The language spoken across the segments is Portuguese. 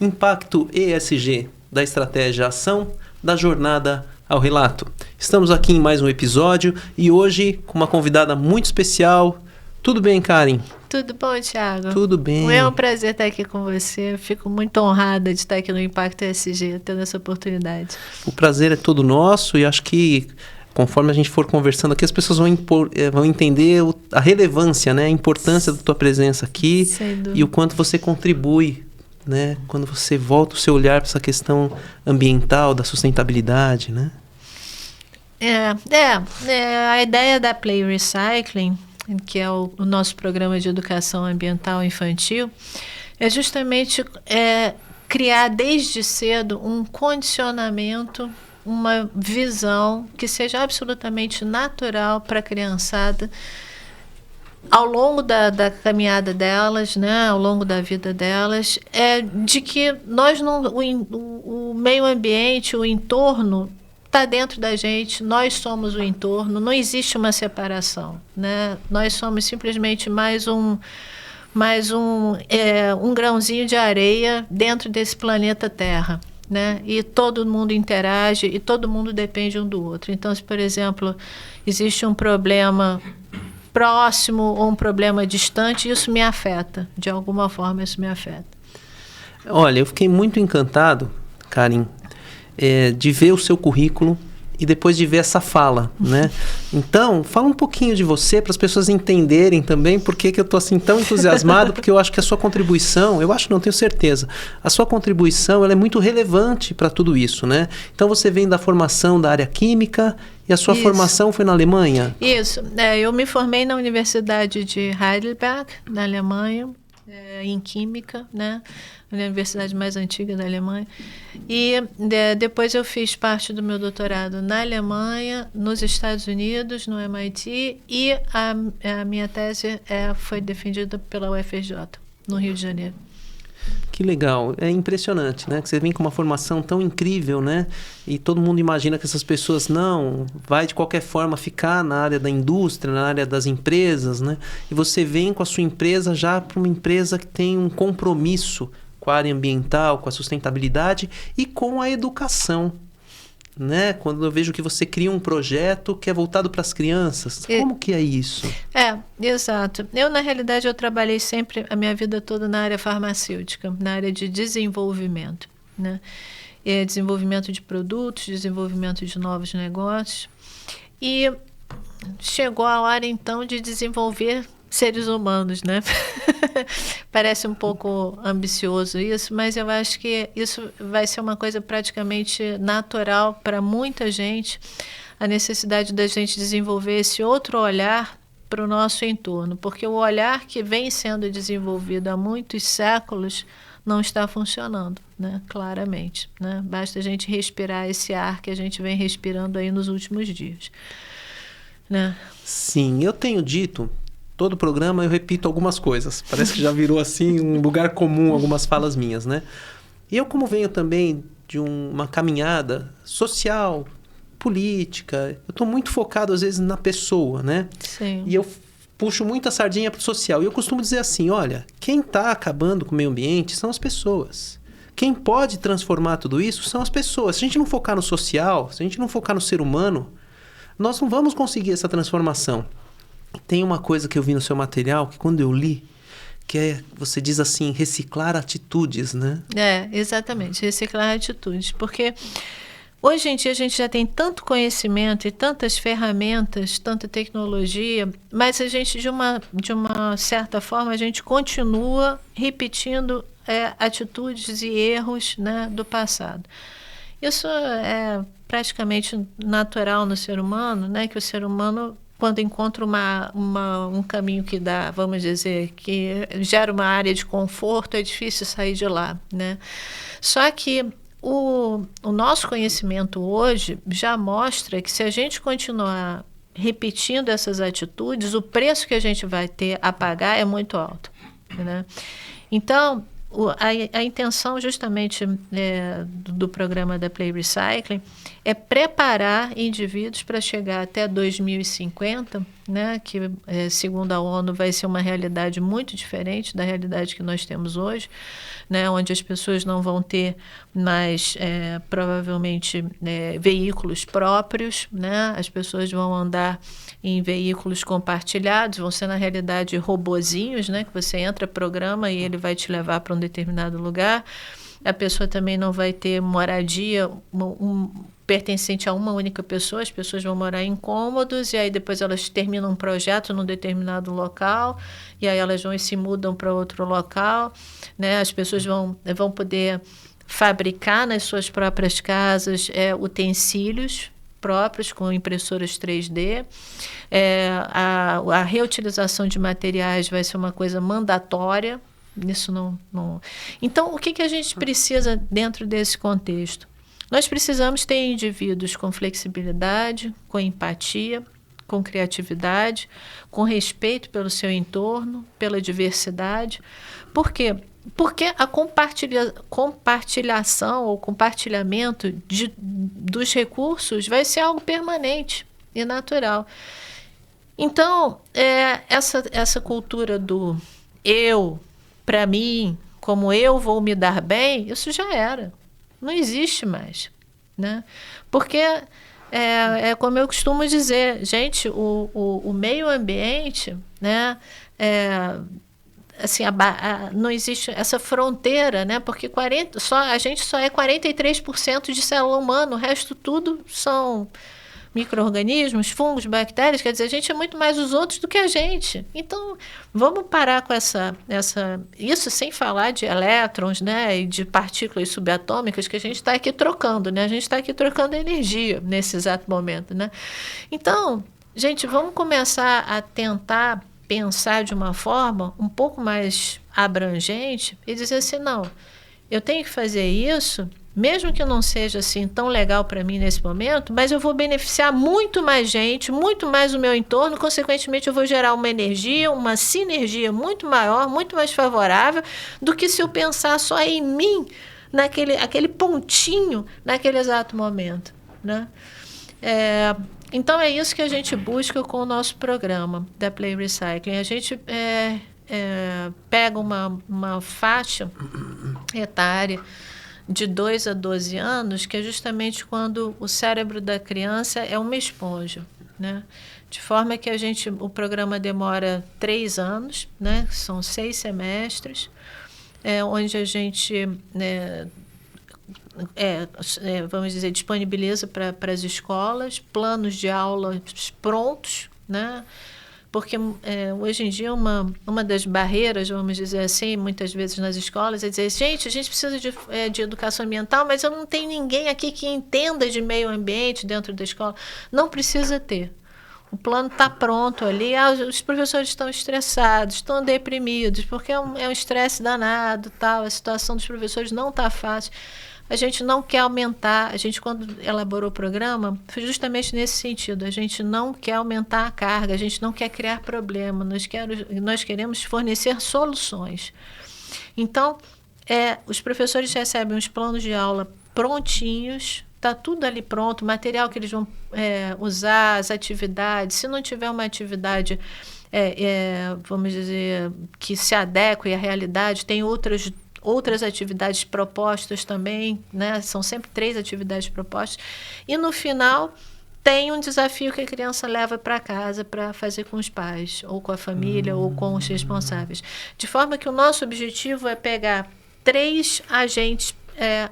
Impacto ESG, da estratégia à ação, da jornada ao relato. Estamos aqui em mais um episódio e hoje com uma convidada muito especial. Tudo bem, Karen? Tudo bom, Thiago? Tudo bem. É um prazer estar aqui com você. Eu fico muito honrada de estar aqui no Impacto ESG, tendo essa oportunidade. O prazer é todo nosso e acho que conforme a gente for conversando aqui, as pessoas vão entender a relevância, né? A importância da tua presença aqui e o quanto você contribui, né? Quando você volta o seu olhar para essa questão ambiental, da sustentabilidade, né? A ideia da Play Recycling, que é o nosso programa de educação ambiental infantil, é justamente criar desde cedo um condicionamento, uma visão que seja absolutamente natural para a criançada ao longo da caminhada delas, né, ao longo da vida delas, de que o meio ambiente, o entorno está dentro da gente, nós somos o entorno, não existe uma separação, né? Nós somos simplesmente mais um grãozinho de areia dentro desse planeta Terra, né? E todo mundo interage e todo mundo depende um do outro. Então, se, por exemplo, existe um problema próximo ou um problema distante, isso me afeta, de alguma forma isso me afeta. Olha, eu fiquei muito encantado, Karen, de ver o seu currículo e depois de ver essa fala, né? Então, fala um pouquinho de você para as pessoas entenderem também por que eu estou assim tão entusiasmado, porque eu acho que a sua contribuição, não tenho certeza, a sua contribuição ela é muito relevante para tudo isso, né? Então, você vem da formação da área química e a sua formação foi na Alemanha? Isso, eu me formei na Universidade de Heidelberg, na Alemanha, em Química, né? Na universidade mais antiga da Alemanha. E depois eu fiz parte do meu doutorado na Alemanha, nos Estados Unidos, no MIT, e a minha tese foi defendida pela UFRJ, no Rio de Janeiro. Que legal, é impressionante, né? Que você vem com uma formação tão incrível, né? E todo mundo imagina que essas pessoas vai de qualquer forma ficar na área da indústria, na área das empresas, né? E você vem com a sua empresa já para uma empresa que tem um compromisso com a área ambiental, com a sustentabilidade e com a educação, né? Quando eu vejo que você cria um projeto que é voltado para as crianças, como que é isso? Exato. Eu, na realidade, eu trabalhei sempre a minha vida toda na área farmacêutica, na área de desenvolvimento, né? Desenvolvimento de produtos, desenvolvimento de novos negócios. E chegou a hora, então, de desenvolver seres humanos, né? Parece um pouco ambicioso isso, mas eu acho que isso vai ser uma coisa praticamente natural para muita gente, a necessidade da gente desenvolver esse outro olhar para o nosso entorno, porque o olhar que vem sendo desenvolvido há muitos séculos não está funcionando, né? Claramente, né? Basta a gente respirar esse ar que a gente vem respirando aí nos últimos dias, né? Sim, eu tenho dito, todo programa eu repito algumas coisas. Parece que já virou assim um lugar comum algumas falas minhas, né? E eu, como venho também de uma caminhada social, política, eu estou muito focado às vezes na pessoa, né? Sim. E eu puxo muito a sardinha para o social. E eu costumo dizer assim, olha, quem está acabando com o meio ambiente são as pessoas. Quem pode transformar tudo isso são as pessoas. Se a gente não focar no social, se a gente não focar no ser humano, nós não vamos conseguir essa transformação. Tem uma coisa que eu vi no seu material, que quando eu li, você diz assim, reciclar atitudes, né? Exatamente, reciclar atitudes. Porque hoje em dia a gente já tem tanto conhecimento e tantas ferramentas, tanta tecnologia, mas a gente, de uma certa forma, a gente continua repetindo atitudes e erros, né, do passado. Isso é praticamente natural no ser humano, né, que o ser humano, quando encontra um caminho que dá, vamos dizer, que gera uma área de conforto, é difícil sair de lá, né? Só que o nosso conhecimento hoje já mostra que se a gente continuar repetindo essas atitudes, o preço que a gente vai ter a pagar é muito alto, né? Então, a intenção justamente do programa da Play Recycling é preparar indivíduos para chegar até 2050 né, que, segundo a ONU, vai ser uma realidade muito diferente da realidade que nós temos hoje, né, onde as pessoas não vão ter mais, provavelmente, veículos próprios, né, as pessoas vão andar em veículos compartilhados, vão ser, na realidade, robozinhos, né, que você entra, programa e ele vai te levar para um determinado lugar. A pessoa também não vai ter moradia pertencente a uma única pessoa, as pessoas vão morar em cômodos e aí depois elas terminam um projeto num determinado local e aí elas vão e se mudam para outro local, né? As pessoas vão poder fabricar nas suas próprias casas utensílios próprios com impressoras 3D. A reutilização de materiais vai ser uma coisa mandatória. Isso não. Então, o que a gente precisa dentro desse contexto? Nós precisamos ter indivíduos com flexibilidade, com empatia, com criatividade, com respeito pelo seu entorno, pela diversidade. Por quê? Porque a compartilhação ou compartilhamento dos recursos vai ser algo permanente e natural. Então, essa cultura do eu, para mim, como eu vou me dar bem, isso já era. Não existe mais, né? Porque como eu costumo dizer, gente, o meio ambiente, né? Assim, não existe essa fronteira, né? Porque a gente só é 43% de célula humana, o resto tudo são micro-organismos, fungos, bactérias, quer dizer, a gente é muito mais os outros do que a gente. Então, vamos parar com isso sem falar de elétrons, né, e de partículas subatômicas que a gente está aqui trocando, né? A gente está aqui trocando energia nesse exato momento, né? Então, gente, vamos começar a tentar pensar de uma forma um pouco mais abrangente e dizer assim, não, eu tenho que fazer isso, mesmo que não seja assim tão legal para mim nesse momento, mas eu vou beneficiar muito mais gente, muito mais o meu entorno, consequentemente eu vou gerar uma energia, uma sinergia muito maior, muito mais favorável do que se eu pensar só em mim, aquele pontinho, naquele exato momento, né? Então é isso que a gente busca com o nosso programa da Play Recycling. A gente pega uma faixa etária de 2 a 12 anos, que é justamente quando o cérebro da criança é uma esponja, né? De forma que o programa demora 3 anos, né? São 6 semestres, onde a gente, vamos dizer, disponibiliza para as escolas planos de aulas prontos, né? Porque hoje em dia uma das barreiras, vamos dizer assim, muitas vezes nas escolas, é dizer, gente, a gente precisa de educação ambiental, mas eu não tenho ninguém aqui que entenda de meio ambiente dentro da escola. Não precisa ter. O plano está pronto ali, os professores estão estressados, estão deprimidos, porque é um estresse danado, tal, a situação dos professores não está fácil. A gente não quer aumentar, a gente quando elaborou o programa, foi justamente nesse sentido, a gente não quer aumentar a carga, a gente não quer criar problema, nós queremos fornecer soluções. Então, os professores recebem os planos de aula prontinhos, está tudo ali pronto, o material que eles vão usar, as atividades, se não tiver uma atividade, vamos dizer, que se adeque à realidade, tem outras atividades propostas também, né? São sempre 3 atividades propostas. E, no final, tem um desafio que a criança leva para casa para fazer com os pais, ou com a família, ou com os responsáveis. De forma que o nosso objetivo é pegar 3 agentes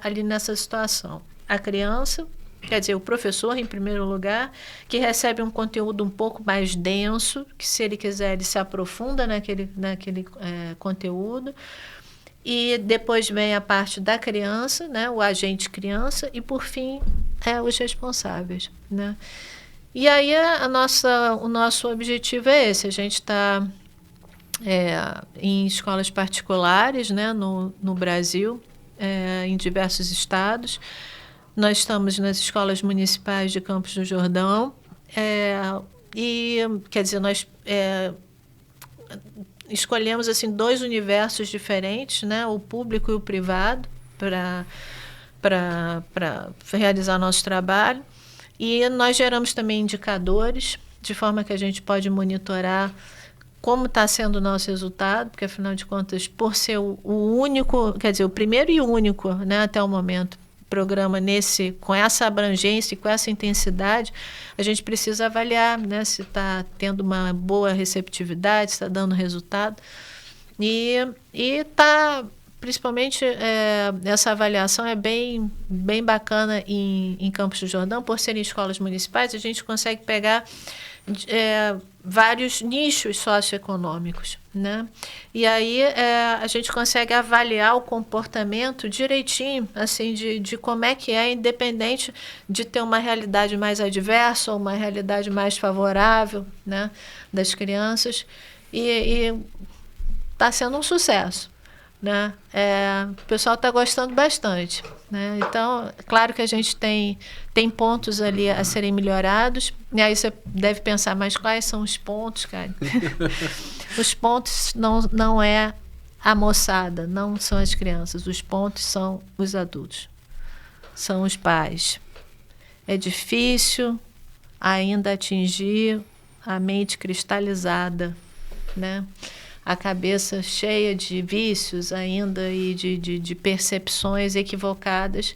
ali nessa situação. A criança, quer dizer, o professor, em primeiro lugar, que recebe um conteúdo um pouco mais denso, que, se ele quiser, ele se aprofunda naquele conteúdo. E depois vem a parte da criança, né, o agente criança, e, por fim, os responsáveis, né? E aí o nosso objetivo é esse. A gente está em escolas particulares, né, no Brasil, em diversos estados. Nós estamos nas escolas municipais de Campos do Jordão. E, quer dizer, nós escolhemos assim 2 universos diferentes, né, o público e o privado, para realizar nosso trabalho. E nós geramos também indicadores, de forma que a gente pode monitorar como está sendo o nosso resultado, porque, afinal de contas, por ser o único, quer dizer, o primeiro e único, né, até o momento, programa com essa abrangência e com essa intensidade, a gente precisa avaliar, né, se está tendo uma boa receptividade, se está dando resultado. E está, principalmente, essa avaliação é bem bacana em Campos do Jordão, por serem escolas municipais, a gente consegue pegar vários nichos socioeconômicos, né? E aí a gente consegue avaliar o comportamento direitinho, assim, de como é que é, independente de ter uma realidade mais adversa ou uma realidade mais favorável, né, das crianças. E está sendo um sucesso, né? O pessoal está gostando bastante, né? Então, claro que a gente tem pontos ali a serem melhorados, e aí você deve pensar, mas quais são os pontos, cara? Os pontos não é a moçada, não são as crianças, os pontos são os adultos, são os pais. É difícil ainda atingir a mente cristalizada, né? A cabeça cheia de vícios ainda e de percepções equivocadas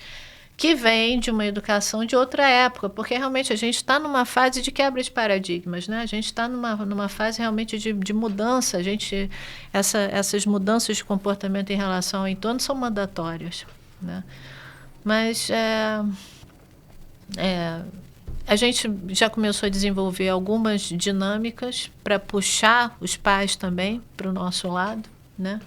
que vêm de uma educação de outra época, porque realmente a gente está numa fase de quebra de paradigmas, né? A gente está numa fase realmente de mudança. Essas mudanças de comportamento em relação ao entorno são mandatórias, né? Mas a gente já começou a desenvolver algumas dinâmicas para puxar os pais também para o nosso lado, né?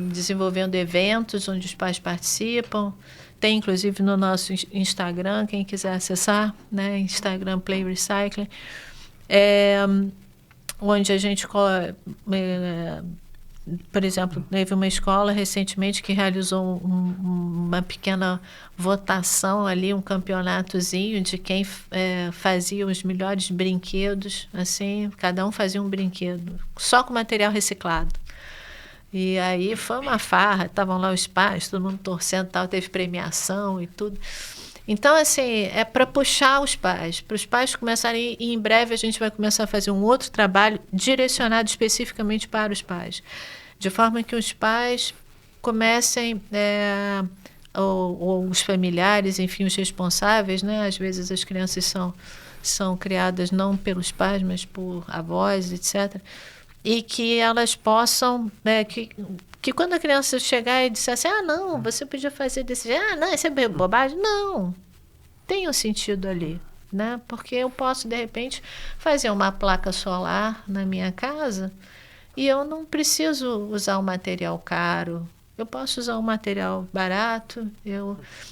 Desenvolvendo eventos onde os pais participam. Tem, inclusive, no nosso Instagram, quem quiser acessar, né? Instagram Play Recycling, onde a gente... por exemplo, teve uma escola recentemente que realizou uma pequena votação ali, um campeonatozinho de quem fazia os melhores brinquedos, assim, cada um fazia um brinquedo, só com material reciclado. E aí foi uma farra, estavam lá os pais, todo mundo torcendo, tal, teve premiação e tudo. Então, assim, é para puxar os pais, para os pais começarem, e em breve a gente vai começar a fazer um outro trabalho direcionado especificamente para os pais, de forma que os pais comecem, ou os familiares, enfim, os responsáveis, né? Às vezes as crianças são criadas não pelos pais, mas por avós, etc., e que elas possam, né, que quando a criança chegar e disser assim, não, você podia fazer desse jeito, não, isso é bobagem. Não, tem um sentido ali, né? Porque eu posso, de repente, fazer uma placa solar na minha casa e eu não preciso usar um material caro, eu posso usar um material barato.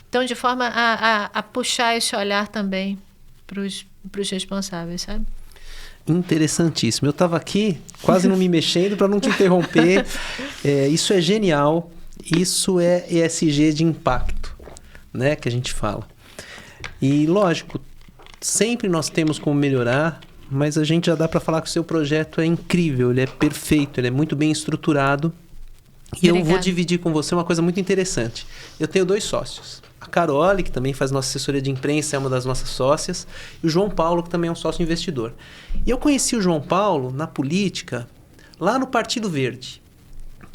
Então, de forma a puxar esse olhar também para os responsáveis, sabe? Interessantíssimo. Eu estava aqui quase não me mexendo para não te interromper. Isso é genial. Isso é ESG de impacto, né, que a gente fala. E, lógico, sempre nós temos como melhorar, mas a gente já dá para falar que o seu projeto é incrível, ele é perfeito, ele é muito bem estruturado. E Obrigada. Eu vou dividir com você uma coisa muito interessante. Eu tenho 2 sócios. A Carole, que também faz nossa assessoria de imprensa, é uma das nossas sócias, e o João Paulo, que também é um sócio investidor. E eu conheci o João Paulo na política, lá no Partido Verde.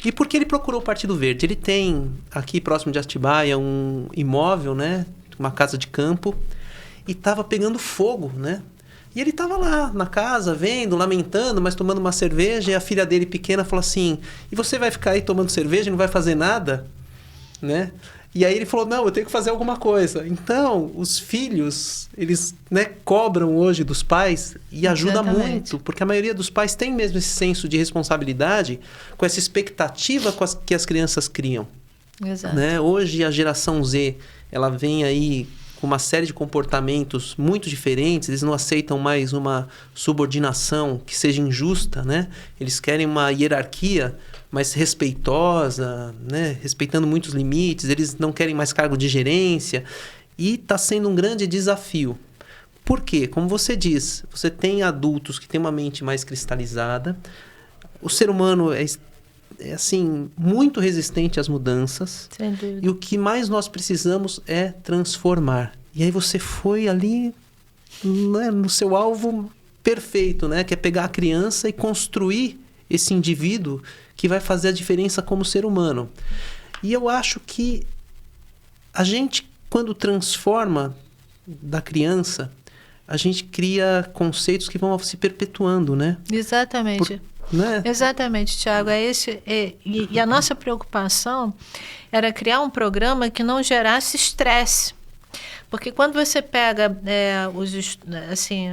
E por que ele procurou o Partido Verde? Ele tem, aqui próximo de Atibaia, um imóvel, né, uma casa de campo, e estava pegando fogo, né? E ele estava lá na casa, vendo, lamentando, mas tomando uma cerveja, e a filha dele pequena falou assim, e você vai ficar aí tomando cerveja e não vai fazer nada? Né? E aí ele falou, não, eu tenho que fazer alguma coisa. Então, os filhos, eles, né, cobram hoje dos pais e ajuda muito, porque a maioria dos pais tem mesmo esse senso de responsabilidade com essa expectativa que as crianças criam. Exato. Né? Hoje a geração Z, ela vem aí com uma série de comportamentos muito diferentes, eles não aceitam mais uma subordinação que seja injusta, né? Eles querem uma hierarquia mais respeitosa, né? Respeitando muitos limites, eles não querem mais cargo de gerência, e está sendo um grande desafio. Por quê? Como você diz, você tem adultos que têm uma mente mais cristalizada, o ser humano é assim, muito resistente às mudanças. Sem dúvida. E o que mais nós precisamos é transformar. E aí você foi ali, né, no seu alvo perfeito, né? Que é pegar a criança e construir esse indivíduo que vai fazer a diferença como ser humano. E eu acho que a gente, quando transforma da criança, a gente cria conceitos que vão se perpetuando, né? Exatamente. Né? Exatamente, Tiago. E a nossa preocupação era criar um programa que não gerasse estresse. Porque quando você pega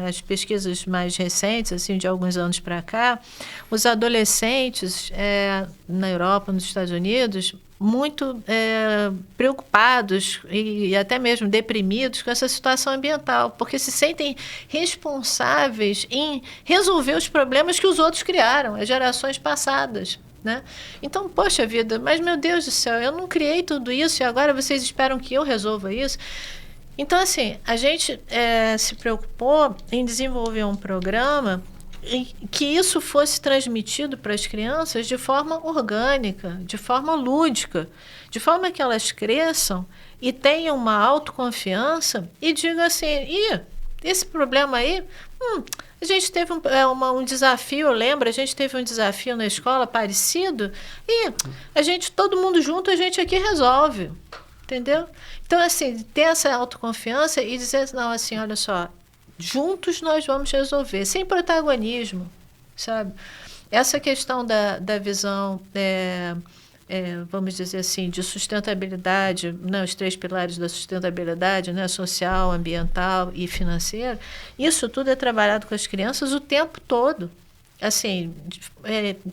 as pesquisas mais recentes, assim, de alguns anos para cá, os adolescentes na Europa, nos Estados Unidos, muito preocupados e até mesmo deprimidos com essa situação ambiental, porque se sentem responsáveis em resolver os problemas que os outros criaram, as gerações passadas. Né? Então, poxa vida, mas meu Deus do céu, eu não criei tudo isso e agora vocês esperam que eu resolva isso? Então, assim, a gente se preocupou em desenvolver um programa em que isso fosse transmitido para as crianças de forma orgânica, de forma lúdica, de forma que elas cresçam e tenham uma autoconfiança e digam assim, esse problema aí, a gente teve um desafio, lembra? A gente teve um desafio na escola parecido e todo mundo junto, a gente aqui resolve, entendeu? Então, assim, ter essa autoconfiança e dizer, não, assim, olha só, juntos nós vamos resolver, sem protagonismo, sabe? Essa questão da visão, vamos dizer assim, de sustentabilidade, né, os 3 pilares da sustentabilidade, né, social, ambiental e financeira, isso tudo é trabalhado com as crianças o tempo todo, assim,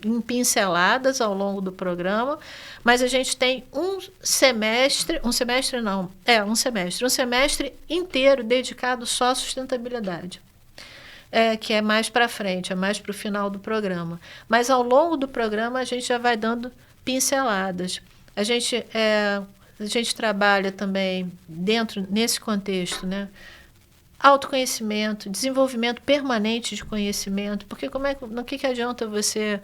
em pinceladas ao longo do programa, mas a gente tem um semestre inteiro dedicado só à sustentabilidade, que é mais para frente, é mais para o final do programa. Mas ao longo do programa a gente já vai dando pinceladas. A gente trabalha também nesse contexto, né? Autoconhecimento, desenvolvimento permanente de conhecimento, porque no que adianta você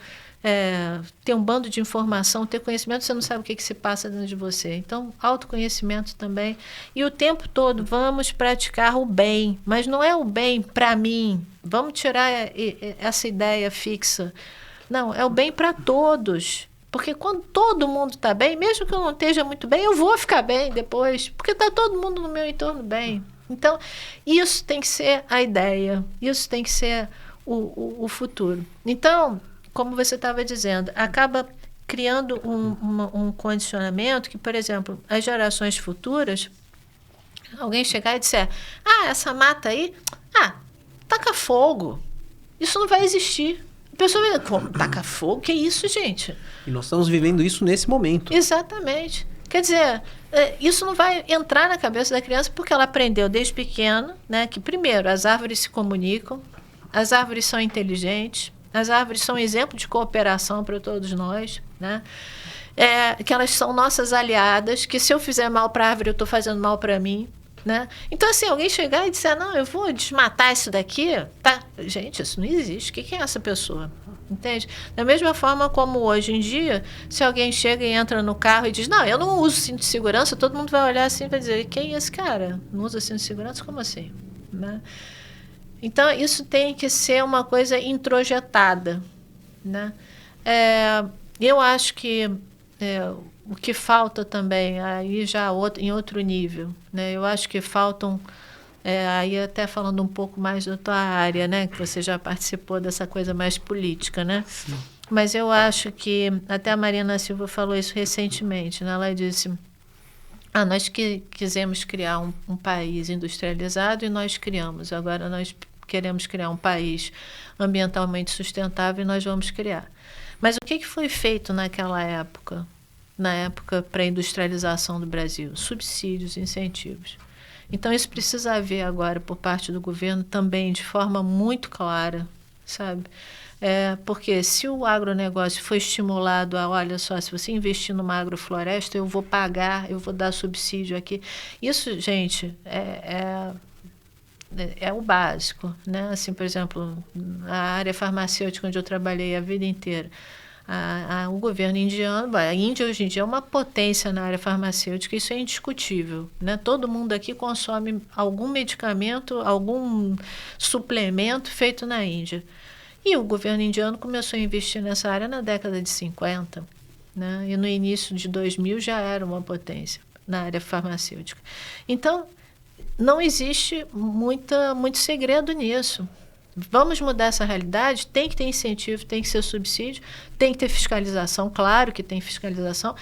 ter um bando de informação, ter conhecimento, você não sabe o que se passa dentro de você. Então, autoconhecimento também. E o tempo todo, vamos praticar o bem, mas não é o bem para mim, vamos tirar essa ideia fixa. Não, é o bem para todos. Porque quando todo mundo está bem, mesmo que eu não esteja muito bem, eu vou ficar bem depois, porque está todo mundo no meu entorno bem. Então, isso tem que ser a ideia, isso tem que ser o futuro. Então, como você estava dizendo, acaba criando um condicionamento que, por exemplo, as gerações futuras, alguém chegar e disser, essa mata aí, taca fogo, isso não vai existir. A pessoa vai dizer, como, taca fogo? Que isso, gente? E nós estamos vivendo isso nesse momento. Exatamente. Quer dizer, isso não vai entrar na cabeça da criança porque ela aprendeu desde pequena, né, que, primeiro, as árvores se comunicam, as árvores são inteligentes, as árvores são exemplo de cooperação para todos nós, né? Que elas são nossas aliadas, que se eu fizer mal para a árvore, eu estou fazendo mal para mim. Né? Então, assim, alguém chegar e dizer, não, eu vou desmatar isso daqui, tá? Gente, isso não existe. O que é essa pessoa? Entende? Da mesma forma como hoje em dia, se alguém chega e entra no carro e diz, não, eu não uso cinto de segurança, todo mundo vai olhar assim e vai dizer, quem é esse cara? Não usa cinto de segurança? Como assim? Né? Então, isso tem que ser uma coisa introjetada. Né? Eu acho que o que falta também, aí já em outro nível, né? Eu acho que faltam, aí até falando um pouco mais da tua área, né? Que você já participou dessa coisa mais política, né? Sim. Mas eu acho que, até a Marina Silva falou isso recentemente, né? Ela disse, nós quisemos criar um país industrializado e nós criamos, agora nós queremos criar um país ambientalmente sustentável e nós vamos criar. Mas o que foi feito naquela época? Na época pré-industrialização do Brasil, subsídios, incentivos. Então, isso precisa haver agora por parte do governo também de forma muito clara, sabe? Porque se o agronegócio foi estimulado olha só, se você investir numa agrofloresta, eu vou pagar, eu vou dar subsídio aqui. Isso, gente, é o básico, né? Assim, por exemplo, a área farmacêutica onde eu trabalhei a vida inteira, O governo indiano, a Índia hoje em dia é uma potência na área farmacêutica, isso é indiscutível, né? Todo mundo aqui consome algum medicamento, algum suplemento feito na Índia. E o governo indiano começou a investir nessa área na década de 50, né? E no início de 2000 já era uma potência na área farmacêutica. Então, não existe muito segredo nisso. Vamos mudar essa realidade? Tem que ter incentivo, tem que ser subsídio, tem que ter fiscalização, claro que tem fiscalização,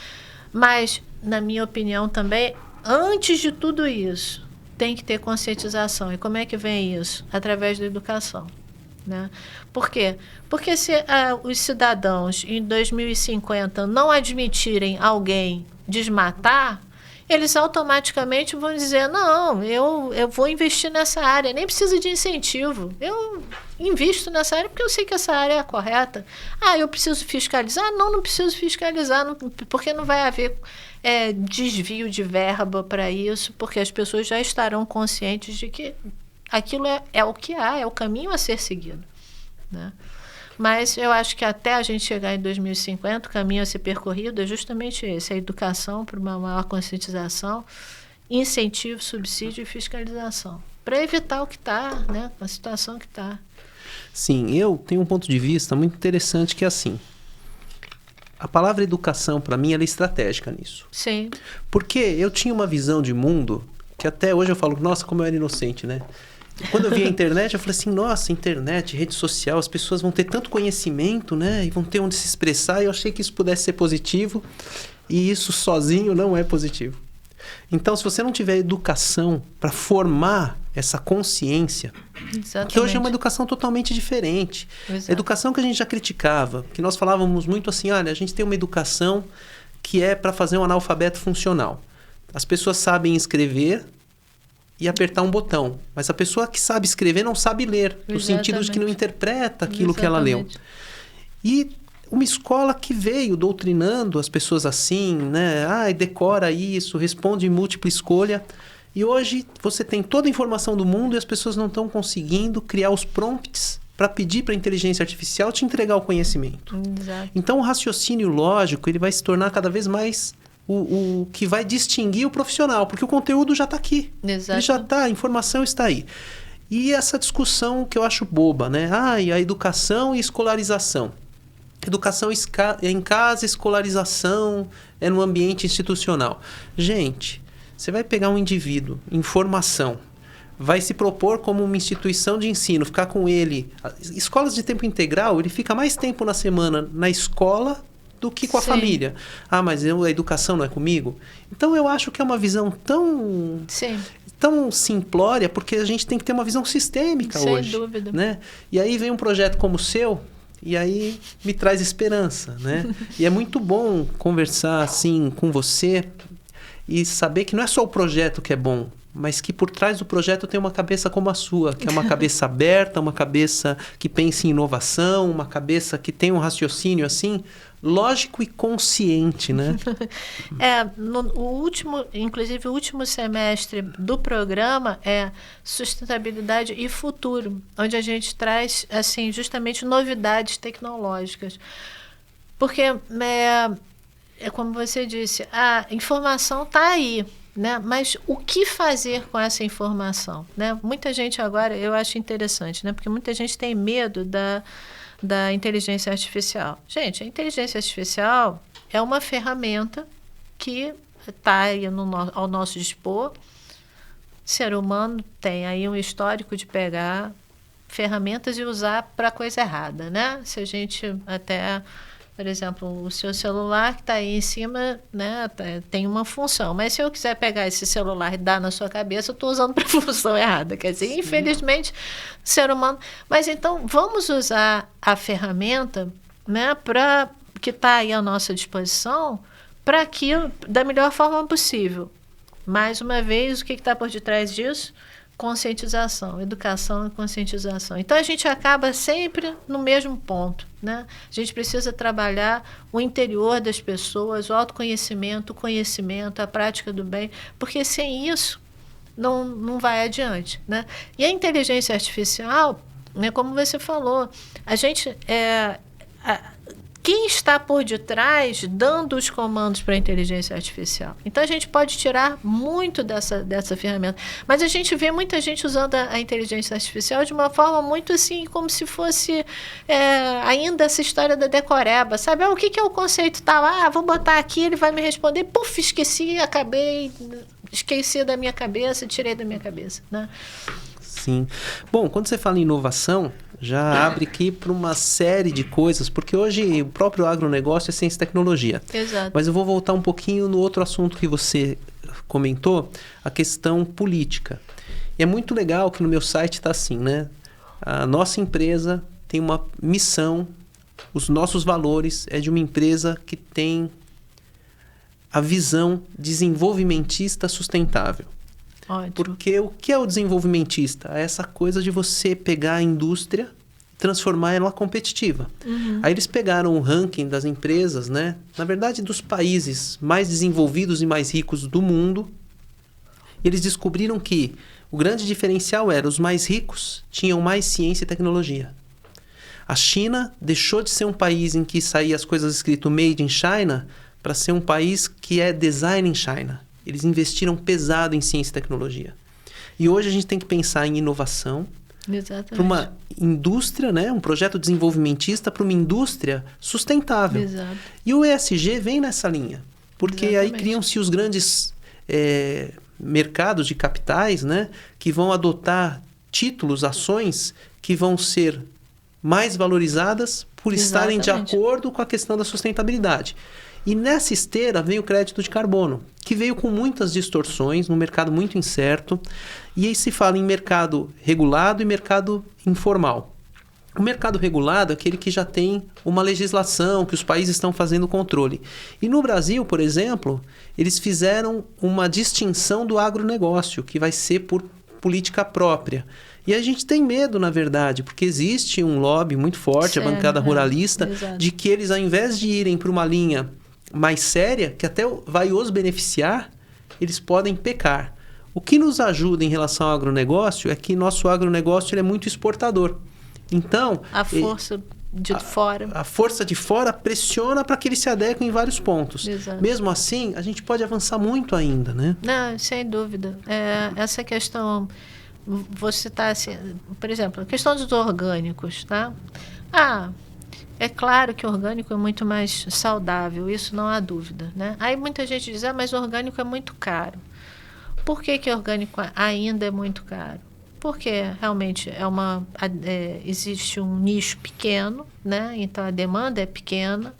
mas, na minha opinião também, antes de tudo isso, tem que ter conscientização. E como é que vem isso? Através da educação, né? Por quê? Porque se os cidadãos, em 2050, não admitirem alguém desmatar, eles automaticamente vão dizer, não, eu vou investir nessa área, nem precisa de incentivo. Eu invisto nessa área porque eu sei que essa área é a correta. Eu preciso fiscalizar? Não preciso fiscalizar, porque não vai haver desvio de verba para isso, porque as pessoas já estarão conscientes de que aquilo é o que há, é o caminho a ser seguido, né? Mas eu acho que até a gente chegar em 2050, o caminho a ser percorrido é justamente esse, a educação para uma maior conscientização, incentivo, subsídio e fiscalização, para evitar o que está, né, a situação que está. Sim, eu tenho um ponto de vista muito interessante que é assim, a palavra educação, para mim, ela é estratégica nisso. Sim. Porque eu tinha uma visão de mundo que até hoje eu falo, nossa, como eu era inocente, né? Quando eu vi a internet, eu falei assim, nossa, internet, rede social, as pessoas vão ter tanto conhecimento, né? E vão ter onde se expressar. E eu achei que isso pudesse ser positivo. E isso sozinho não é positivo. Então, se você não tiver educação para formar essa consciência, Exatamente. que hoje é uma educação totalmente diferente. Exato. A educação que a gente já criticava, que nós falávamos muito assim, olha, a gente tem uma educação que é para fazer um analfabeto funcional. As pessoas sabem escrever e apertar um botão. Mas a pessoa que sabe escrever não sabe ler, no sentido de que não interpreta aquilo que ela leu. E uma escola que veio doutrinando as pessoas assim, né? Decora isso, responde em múltipla escolha. E hoje você tem toda a informação do mundo e as pessoas não estão conseguindo criar os prompts para pedir para a inteligência artificial te entregar o conhecimento. Exato. Então o raciocínio lógico ele vai se tornar cada vez mais o que vai distinguir o profissional, porque o conteúdo já está aqui. Exato. Ele já está, a informação está aí. E essa discussão que eu acho boba, né? E a educação e escolarização. Educação em casa, escolarização é no ambiente institucional. Gente, você vai pegar um indivíduo em formação, vai se propor como uma instituição de ensino, ficar com ele. Escolas de tempo integral, ele fica mais tempo na semana na escola do que com a família. Mas a educação não é comigo? Então eu acho que é uma visão tão simplória, porque a gente tem que ter uma visão sistêmica hoje. Sem dúvida. Né? E aí vem um projeto como o seu, e aí me traz esperança, né? E é muito bom conversar assim com você e saber que não é só o projeto que é bom, mas que por trás do projeto tem uma cabeça como a sua, que é uma cabeça aberta, uma cabeça que pensa em inovação, uma cabeça que tem um raciocínio assim, lógico e consciente, né? Inclusive o último semestre do programa é Sustentabilidade e Futuro, onde a gente traz assim, justamente novidades tecnológicas. Porque, como você disse, a informação está aí, né? Mas o que fazer com essa informação, né? Muita gente agora, eu acho interessante, né? Porque muita gente tem medo da inteligência artificial. Gente, a inteligência artificial é uma ferramenta que está aí ao nosso dispor. O ser humano tem aí um histórico de pegar ferramentas e usar para coisa errada, né? Se a gente até, por exemplo, o seu celular que está aí em cima, né, tem uma função. Mas se eu quiser pegar esse celular e dar na sua cabeça, eu estou usando para a função errada. Quer dizer, infelizmente, o ser humano... Mas então, vamos usar a ferramenta, né, que está aí à nossa disposição para aquilo da melhor forma possível. Mais uma vez, o que está por detrás disso? Conscientização, educação e conscientização. Então, a gente acaba sempre no mesmo ponto, né? A gente precisa trabalhar o interior das pessoas, o autoconhecimento, o conhecimento, a prática do bem, porque sem isso não vai adiante, né? E a inteligência artificial, né, como você falou, a gente quem está por detrás dando os comandos para a inteligência artificial. Então, a gente pode tirar muito dessa ferramenta. Mas a gente vê muita gente usando a inteligência artificial de uma forma muito assim, como se fosse ainda essa história da decoreba, sabe? O que é o conceito tal? Vou botar aqui, ele vai me responder. Puf, esqueci da minha cabeça, tirei da minha cabeça, né? Sim. Bom, quando você fala em inovação, já abre aqui para uma série de coisas, porque hoje o próprio agronegócio é ciência e tecnologia. Exato. Mas eu vou voltar um pouquinho no outro assunto que você comentou, a questão política. E é muito legal que no meu site está assim, né? A nossa empresa tem uma missão, os nossos valores é de uma empresa que tem a visão desenvolvimentista sustentável. Ótimo. Porque o que é o desenvolvimentista? É essa coisa de você pegar a indústria e transformar ela competitiva. Uhum. Aí eles pegaram o ranking das empresas, né? Na verdade, dos países mais desenvolvidos e mais ricos do mundo. E eles descobriram que o grande diferencial era os mais ricos tinham mais ciência e tecnologia. A China deixou de ser um país em que saía as coisas escrito Made in China para ser um país que é Design in China. Eles investiram pesado em ciência e tecnologia. E hoje a gente tem que pensar em inovação para uma indústria, né? Um projeto desenvolvimentista para uma indústria sustentável. Exato. E o ESG vem nessa linha. Porque aí criam-se os grandes mercados de capitais, né? Que vão adotar títulos, ações que vão ser mais valorizadas por estarem de acordo com a questão da sustentabilidade. E nessa esteira vem o crédito de carbono, que veio com muitas distorções, num mercado muito incerto. E aí se fala em mercado regulado e mercado informal. O mercado regulado é aquele que já tem uma legislação, que os países estão fazendo controle. E no Brasil, por exemplo, eles fizeram uma distinção do agronegócio, que vai ser por política própria. E a gente tem medo, na verdade, porque existe um lobby muito forte, a bancada ruralista, de que eles, ao invés de irem para uma linha mais séria, que até vai os beneficiar, eles podem pecar. O que nos ajuda em relação ao agronegócio é que nosso agronegócio ele é muito exportador. Então, a força de fora pressiona para que eles se adequem em vários pontos. Exato. Mesmo assim, a gente pode avançar muito ainda, né? Não, sem dúvida. Essa questão, você está assim, por exemplo, a questão dos orgânicos, tá? É claro que o orgânico é muito mais saudável, isso não há dúvida, né? Aí muita gente diz, mas o orgânico é muito caro. Por que o orgânico ainda é muito caro? Porque realmente existe um nicho pequeno, né? Então a demanda é pequena,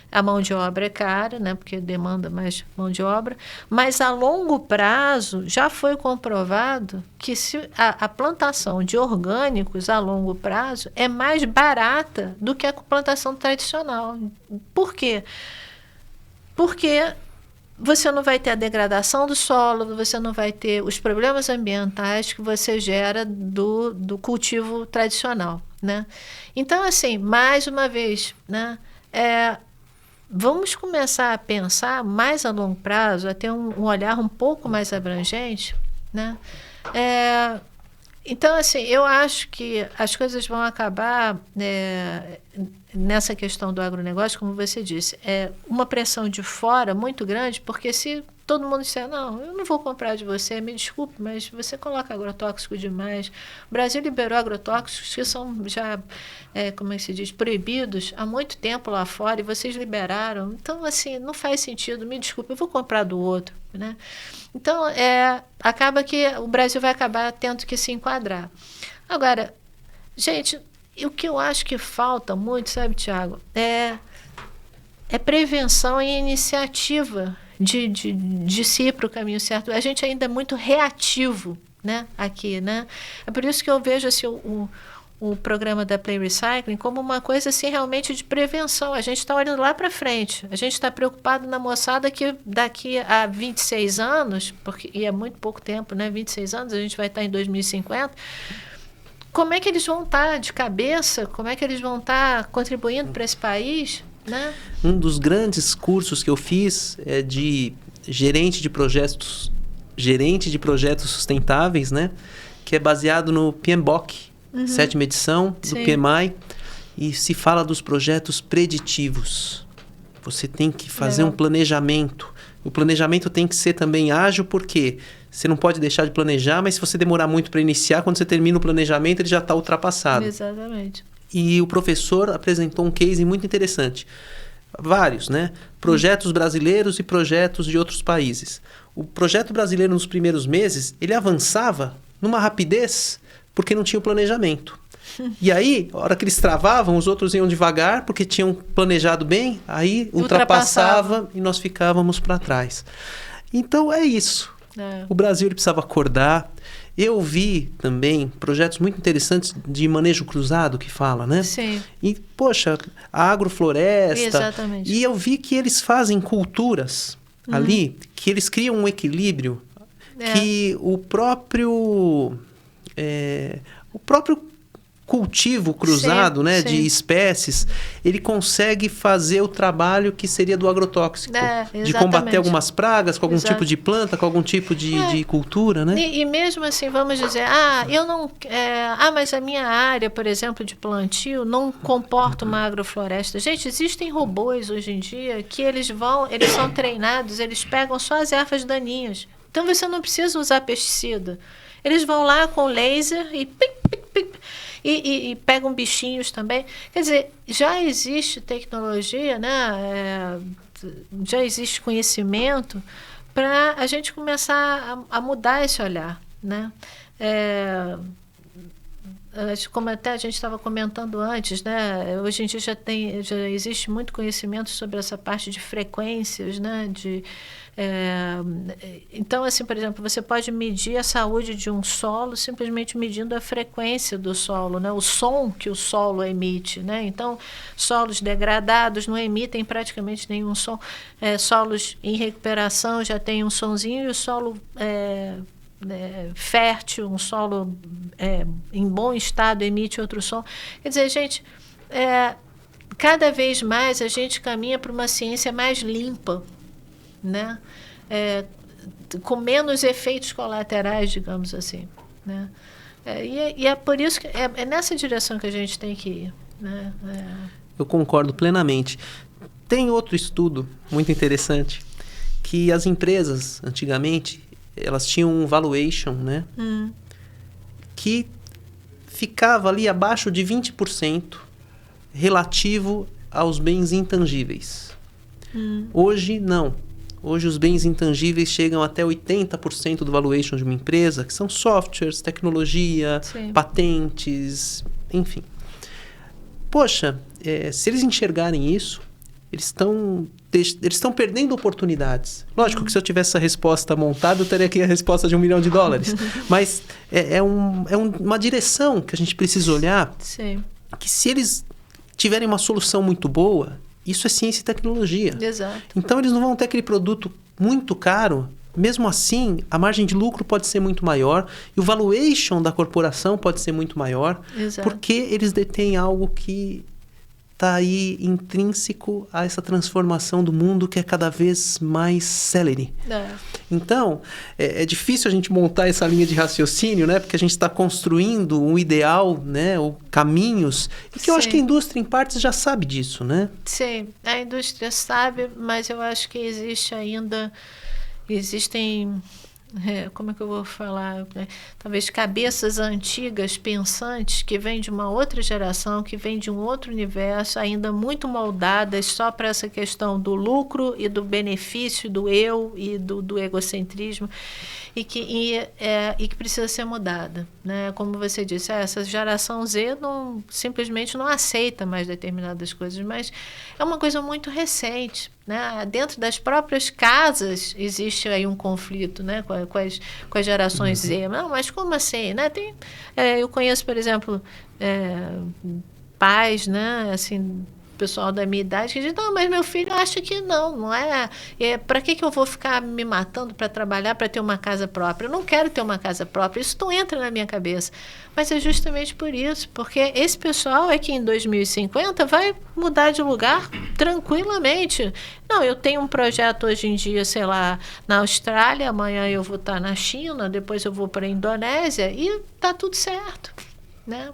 a mão de obra é cara, né? Porque demanda mais mão de obra, mas a longo prazo já foi comprovado que a plantação de orgânicos a longo prazo é mais barata do que a plantação tradicional. Por quê? Porque você não vai ter a degradação do solo, você não vai ter os problemas ambientais que você gera do cultivo tradicional, né? Então, assim, mais uma vez, né? Vamos começar a pensar mais a longo prazo, a ter um olhar um pouco mais abrangente, né? Então, assim, eu acho que as coisas vão acabar nessa questão do agronegócio, como você disse, uma pressão de fora muito grande, porque se todo mundo disser, não, eu não vou comprar de você, me desculpe, mas você coloca agrotóxico demais. O Brasil liberou agrotóxicos que são já, como é que se diz, proibidos há muito tempo lá fora, e vocês liberaram. Então, assim, não faz sentido, me desculpe, eu vou comprar do outro, né? Então, acaba que o Brasil vai acabar tendo que se enquadrar. Agora, gente, o que eu acho que falta muito, sabe, Tiago, é prevenção e iniciativa de se ir para o caminho certo. A gente ainda é muito reativo, né, aqui, né? É por isso que eu vejo assim, o programa da Play Recycling como uma coisa assim, realmente de prevenção. A gente está olhando lá para frente. A gente está preocupado na moçada que daqui a 26 anos, e é muito pouco tempo, né? 26 anos, a gente vai estar em 2050. Como é que eles vão estar de cabeça? Como é que eles vão estar contribuindo para esse país? Né? Um dos grandes cursos que eu fiz é de gerente de projetos sustentáveis, né? Que é baseado no PMBOK, 7ª edição do PMI. e se fala dos projetos preditivos. Você tem que fazer um planejamento. O planejamento tem que ser também ágil, porque você não pode deixar de planejar, mas se você demorar muito para iniciar, quando você termina o planejamento, ele já está ultrapassado. Exatamente. E o professor apresentou um case muito interessante. Vários, né? Projetos brasileiros e projetos de outros países. O projeto brasileiro, nos primeiros meses, ele avançava numa rapidez porque não tinha o planejamento. E aí, a hora que eles travavam, os outros iam devagar porque tinham planejado bem, aí ultrapassava e nós ficávamos para trás. Então, é isso. O Brasil ele precisava acordar. Eu vi também projetos muito interessantes de manejo cruzado, que fala, né? Sim. E, poxa, a agrofloresta. Exatamente. E eu vi que eles fazem culturas ali, que eles criam um equilíbrio que o próprio cultivo cruzado, né, de espécies, ele consegue fazer o trabalho que seria do agrotóxico, de combater algumas pragas com algum tipo de planta, com algum tipo de cultura, né? E mesmo assim, vamos dizer, mas a minha área, por exemplo, de plantio não comporta uma agrofloresta. Gente, existem robôs hoje em dia que eles são treinados, eles pegam só as ervas daninhas. Então você não precisa usar pesticida. Eles vão lá com laser e e pegam bichinhos também. Quer dizer, já existe tecnologia, né? Já existe conhecimento para a gente começar a mudar esse olhar, né? Como até a gente estava comentando antes, né? Hoje em dia já existe muito conhecimento sobre essa parte de frequências, né? Então, assim, por exemplo, você pode medir a saúde de um solo simplesmente medindo a frequência do solo, né? O som que o solo emite, né? Então, solos degradados não emitem praticamente nenhum som. Solos em recuperação já tem um sonzinho, e o solo fértil, um solo em bom estado emite outro som. Quer dizer, gente, cada vez mais a gente caminha para uma ciência mais limpa, né? Com menos efeitos colaterais, digamos assim, né? E é por isso que é nessa direção que a gente tem que ir, né? Eu concordo plenamente. Tem outro estudo muito interessante, que as empresas, antigamente, elas tinham um valuation, né? Que ficava ali abaixo de 20% relativo aos bens intangíveis. Hoje, não. Hoje, os bens intangíveis chegam até 80% do valuation de uma empresa, que são softwares, tecnologia, patentes, enfim. Poxa, se eles enxergarem isso, eles estão perdendo oportunidades. Lógico que se eu tivesse essa resposta montada, eu teria aqui a resposta de $1 milhão. Mas é uma direção que a gente precisa olhar. Sim. Que se eles tiverem uma solução muito boa, isso é ciência e tecnologia. Exato. Então, eles não vão ter aquele produto muito caro. Mesmo assim, a margem de lucro pode ser muito maior e o valuation da corporação pode ser muito maior. Exato. Porque eles detêm algo que está aí intrínseco a essa transformação do mundo que é cada vez mais célere. Então, é difícil a gente montar essa linha de raciocínio, né? Porque a gente está construindo um ideal, né? Ou caminhos, e que eu acho que a indústria, em partes, já sabe disso, né? Sim, a indústria sabe, mas eu acho que existem... como é que eu vou falar? Talvez cabeças antigas, pensantes, que vêm de uma outra geração, que vêm de um outro universo, ainda muito moldadas só para essa questão do lucro e do benefício, do eu e do egocentrismo, e que precisa ser mudada, né? Como você disse, essa geração Z simplesmente não aceita mais determinadas coisas, mas é uma coisa muito recente, né? Dentro das próprias casas existe aí um conflito, né? com as gerações Z. Não, mas como assim? Né? Eu conheço, por exemplo, pais, né? Assim, pessoal da minha idade que diz, não, mas meu filho acha que não é. Para que eu vou ficar me matando para trabalhar, para ter uma casa própria? Eu não quero ter uma casa própria, isso não entra na minha cabeça. Mas é justamente por isso, porque esse pessoal é que em 2050 vai mudar de lugar tranquilamente. Não, eu tenho um projeto hoje em dia, sei lá, na Austrália, amanhã eu vou estar na China, depois eu vou para a Indonésia e tá tudo certo, né?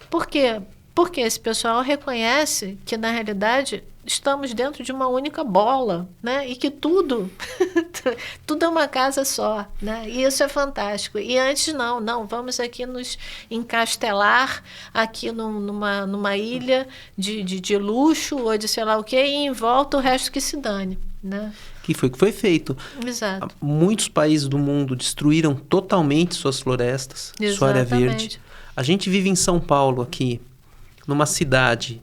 Por quê? Porque esse pessoal reconhece que, na realidade, estamos dentro de uma única bola, né? E que tudo é uma casa só, né? E isso é fantástico. E antes não, vamos aqui nos encastelar aqui numa ilha de luxo ou de sei lá o quê, e em volta o resto que se dane, né? Que foi o que foi feito. Exato. Muitos países do mundo destruíram totalmente suas florestas, sua área verde. A gente vive em São Paulo aqui, numa cidade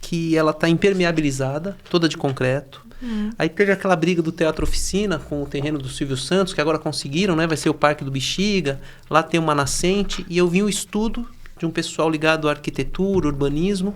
que ela está impermeabilizada, toda de concreto. Aí teve aquela briga do Teatro Oficina com o terreno do Silvio Santos, que agora conseguiram, né? Vai ser o Parque do Bexiga, lá tem uma nascente, e eu vi um estudo de um pessoal ligado à arquitetura, urbanismo,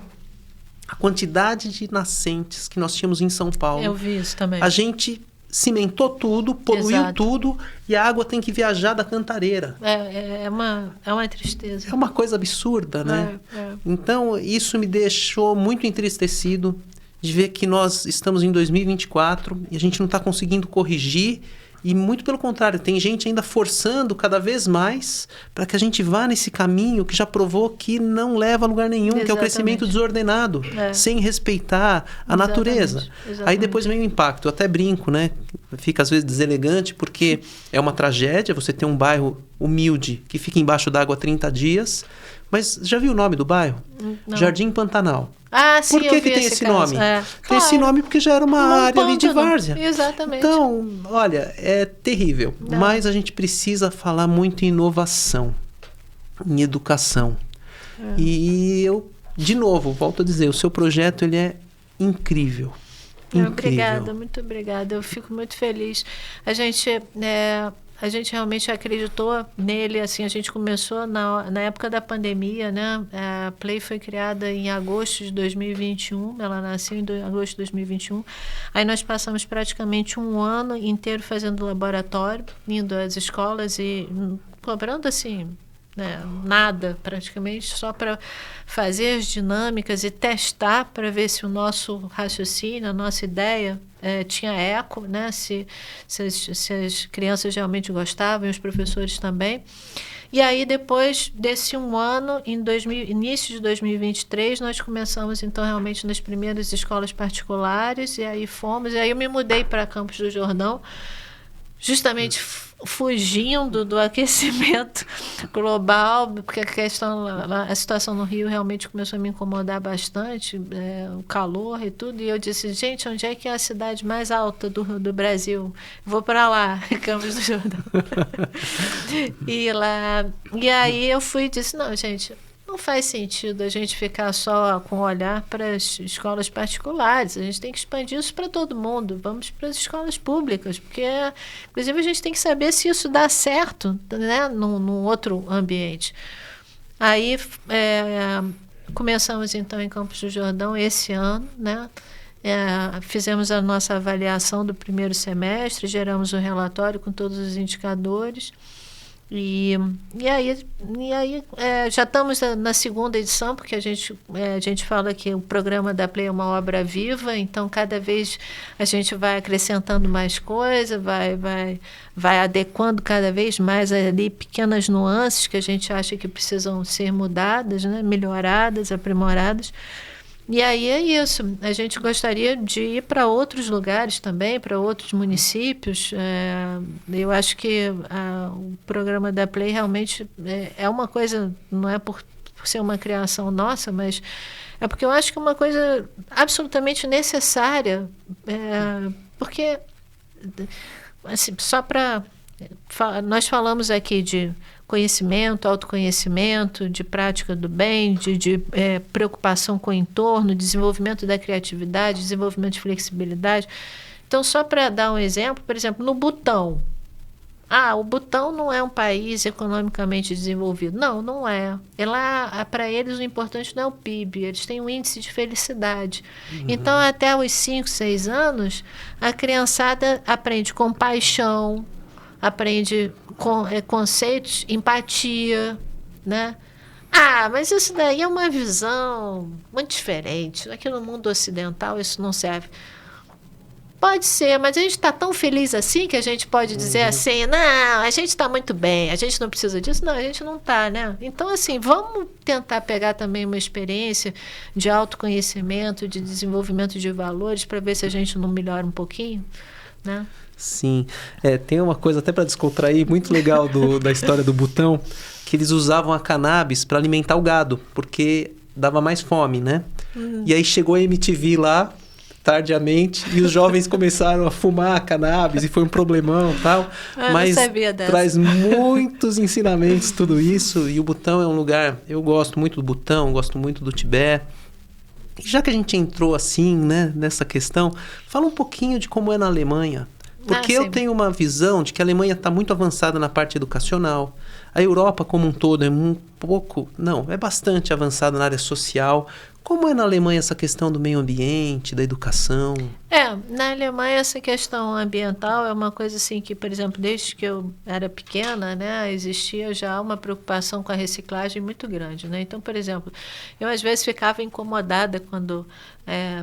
a quantidade de nascentes que nós tínhamos em São Paulo. Eu vi isso também. A gente cimentou tudo, poluiu tudo, e a água tem que viajar da cantareira. É uma tristeza. É uma coisa absurda, né? Então, isso me deixou muito entristecido de ver que nós estamos em 2024 e a gente não está conseguindo corrigir. E muito pelo contrário, tem gente ainda forçando cada vez mais para que a gente vá nesse caminho que já provou que não leva a lugar nenhum, Exatamente. Que é o crescimento desordenado, sem respeitar a natureza. Exatamente. Aí depois vem o impacto. Eu até brinco, né? Fica às vezes deselegante, porque é uma tragédia você ter um bairro humilde que fica embaixo d'água há 30 dias. Mas já viu o nome do bairro? Não. Jardim Pantanal. Sim, Por que tem esse nome? Tem esse nome porque já era uma área ali de várzea. Exatamente. Então, olha, é terrível. Não. Mas a gente precisa falar muito em inovação, em educação. E eu, de novo, volto a dizer, o seu projeto ele é incrível. Obrigada, muito obrigada. Eu fico muito feliz. A gente realmente acreditou nele, assim, a gente começou na época da pandemia, né? A Play foi criada em agosto de 2021, ela nasceu em agosto de 2021. Aí nós passamos praticamente um ano inteiro fazendo laboratório, indo às escolas e cobrando, assim, nada praticamente, só para fazer as dinâmicas e testar para ver se o nosso raciocínio, a nossa ideia tinha eco, né? Se as crianças realmente gostavam e os professores também. E aí, depois desse um ano, início de 2023, nós começamos, então, realmente nas primeiras escolas particulares, e aí eu me mudei para Campos do Jordão, justamente fugindo do aquecimento global, porque a situação no Rio realmente começou a me incomodar bastante, o calor e tudo, e eu disse, gente, onde é que é a cidade mais alta do Brasil? Vou para lá, Campos do Jordão. E aí eu fui e disse, não, gente, não faz sentido a gente ficar só com o olhar para as escolas particulares. A gente tem que expandir isso para todo mundo. Vamos para as escolas públicas, porque, inclusive, a gente tem que saber se isso dá certo, né, num outro ambiente. Aí, começamos, então, em Campos do Jordão esse ano, né? Fizemos a nossa avaliação do primeiro semestre, geramos um relatório com todos os indicadores. E aí já estamos na segunda edição, porque a gente fala que o programa da Play é uma obra viva, então cada vez a gente vai acrescentando mais coisa, vai adequando cada vez mais ali pequenas nuances que a gente acha que precisam ser mudadas, né, melhoradas, aprimoradas. E aí é isso, a gente gostaria de ir para outros lugares também, para outros municípios. Eu acho que o programa da Play realmente é uma coisa, não é por ser uma criação nossa, mas é porque eu acho que é uma coisa absolutamente necessária, porque, assim, nós falamos aqui de conhecimento, autoconhecimento, de prática do bem, de preocupação com o entorno, desenvolvimento da criatividade, desenvolvimento de flexibilidade. Então, só para dar um exemplo, por exemplo, no Butão. O Butão não é um país economicamente desenvolvido. Não é. Para eles, o importante não é o PIB, eles têm um índice de felicidade. Uhum. Então, até os 5, 6 anos, a criançada aprende compaixão, aprende conceitos, empatia, né? Mas isso daí é uma visão muito diferente. Aqui no mundo ocidental isso não serve. Pode ser, mas a gente está tão feliz assim que a gente pode dizer assim, não, a gente está muito bem, a gente não precisa disso. Não, a gente não está, né? Então, assim, vamos tentar pegar também uma experiência de autoconhecimento, de desenvolvimento de valores, para ver se a gente não melhora um pouquinho, né? Sim. Tem uma coisa até para descontrair, muito legal da história do Butão, que eles usavam a cannabis para alimentar o gado, porque dava mais fome, né? E aí chegou a MTV lá, tardiamente, e os jovens começaram a fumar cannabis e foi um problemão e tal. Mas traz muitos ensinamentos tudo isso, e o Butão é um lugar... Eu gosto muito do Butão, gosto muito do Tibete. E já que a gente entrou assim, né, nessa questão, fala um pouquinho de como é na Alemanha. Porque eu tenho uma visão de que a Alemanha está muito avançada na parte educacional. A Europa como um todo é bastante avançada na área social. Como é na Alemanha essa questão do meio ambiente, da educação? Na Alemanha essa questão ambiental é uma coisa assim que, por exemplo, desde que eu era pequena, né, existia já uma preocupação com a reciclagem muito grande, né? Então, por exemplo, eu às vezes ficava incomodada quando...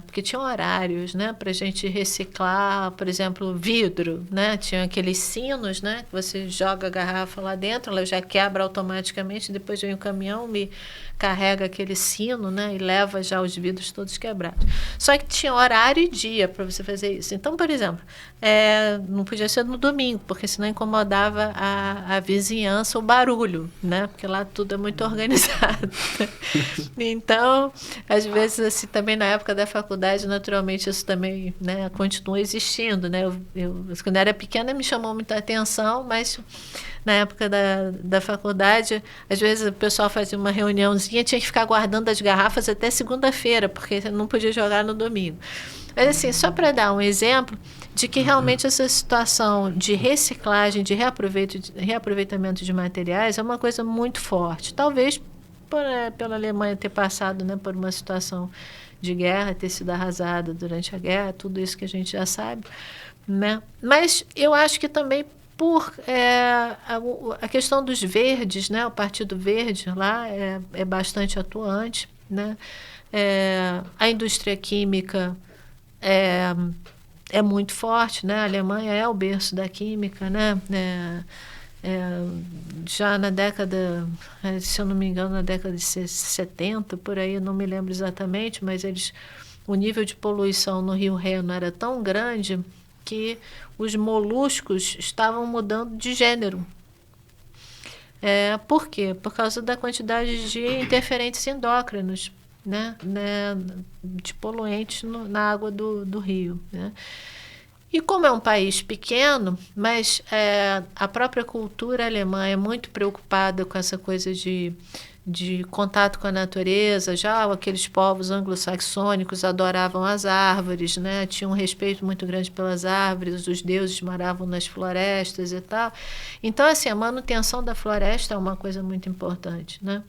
porque tinha horários, né, para a gente reciclar, por exemplo, vidro, né? Tinha aqueles sinos, né, que você joga a garrafa lá dentro, ela já quebra automaticamente, depois vem o caminhão, me carrega aquele sino, né, e leva já os vidros todos quebrados. Só que tinha horário e dia para você fazer isso. Então, por exemplo, não podia ser no domingo, porque senão incomodava a vizinhança, o barulho, né, porque lá tudo é muito organizado. Então, às vezes, assim, também na época da faculdade, naturalmente, isso também, né, continua existindo, né? Eu, quando eu era pequena, me chamou muita atenção, mas na época da faculdade, às vezes o pessoal fazia uma reuniãozinha, tinha que ficar guardando as garrafas até segunda-feira, porque não podia jogar no domingo. Mas, assim, só para dar um exemplo de que realmente essa situação de reciclagem, de reaproveitamento de materiais é uma coisa muito forte. Talvez pela Alemanha ter passado, né, por uma situação de guerra, ter sido arrasada durante a guerra, tudo isso que a gente já sabe, né? Mas eu acho que também por a questão dos verdes, né? O Partido Verde lá é bastante atuante, né? A indústria química é muito forte, né? A Alemanha é o berço da química, né? Já na década, se eu não me engano, na década de 70, por aí, não me lembro exatamente, mas o nível de poluição no Rio Reno era tão grande que os moluscos estavam mudando de gênero. Por quê? Por causa da quantidade de interferentes endócrinos, né? De poluentes na água do rio, né? E como é um país pequeno, mas a própria cultura alemã é muito preocupada com essa coisa de contato com a natureza. Já aqueles povos anglo-saxônicos adoravam as árvores, né? Tinham um respeito muito grande pelas árvores, os deuses moravam nas florestas e tal. Então, assim, a manutenção da floresta é uma coisa muito importante, né?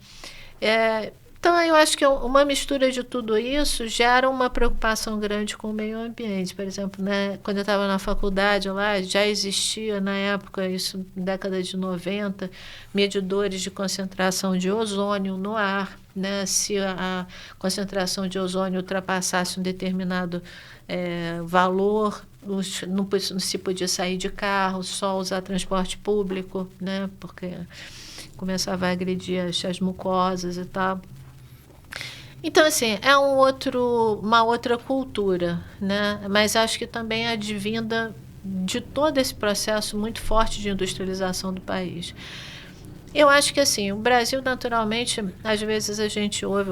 Então, eu acho que uma mistura de tudo isso gera uma preocupação grande com o meio ambiente. Por exemplo, né, quando eu estava na faculdade lá, já existia na época, isso na década de 90, medidores de concentração de ozônio no ar, né? Se a concentração de ozônio ultrapassasse um determinado valor, não se podia sair de carro, só usar transporte público, né? Porque começava a agredir as mucosas e tal. Então, assim, é uma outra cultura, né? Mas acho que também é advinda de todo esse processo muito forte de industrialização do país. Eu acho que, assim, o Brasil, naturalmente, às vezes a gente ouve